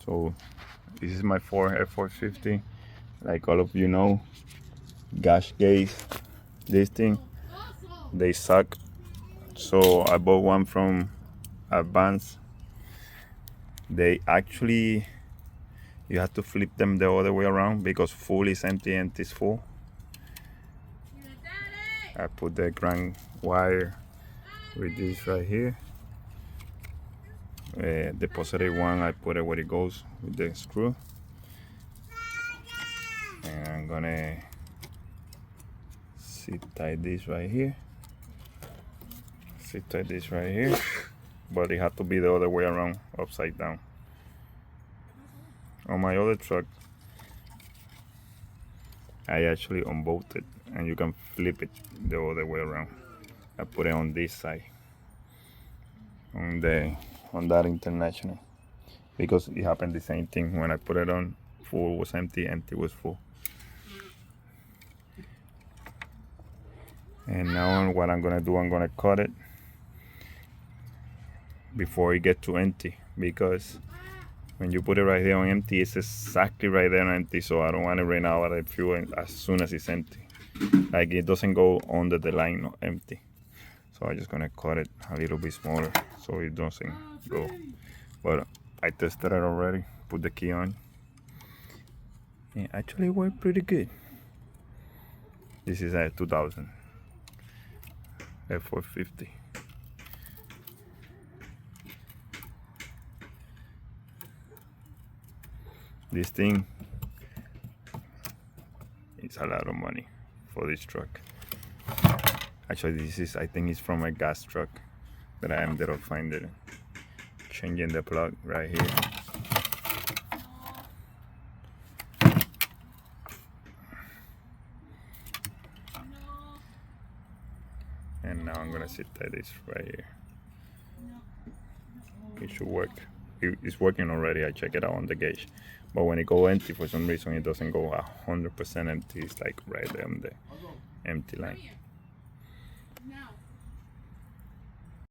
So this is my Ford F450. Like all of you know, gas gauge, this thing, they suck. So I bought one from Advance. They actually, you have to flip them the other way around because full is empty, empty is full. I put the ground wire with this right here. The positive one, I put it where it goes with the screw. And I'm gonna zip tie this right here. Zip tie this right here. But it had to be the other way around, upside down. On my other truck, I actually unbolted and you can flip it the other way around. I put it on this side, on that International, because it happened the same thing when I put it on. Full was empty, empty was full. And now what I'm gonna do, I'm gonna cut it before it get to empty, because when you put it right there on empty, it's exactly right there on empty. So I don't want to run out of fuel as soon as it's empty. Like it doesn't go under the line of empty. So I'm just gonna cut it a little bit smaller so it doesn't go. But I tested it already, put the key on. It actually worked pretty good. This is a 2000 F450. This thing is a lot of money for this truck. Actually, this is, I think it's from a gas truck that I ended up finding. Changing the plug right here. And now I'm gonna sit tie this right here. It should work. It's working already. I checked it out on the gauge. But when it go empty, for some reason it doesn't go 100% empty. It's like right there on the empty line.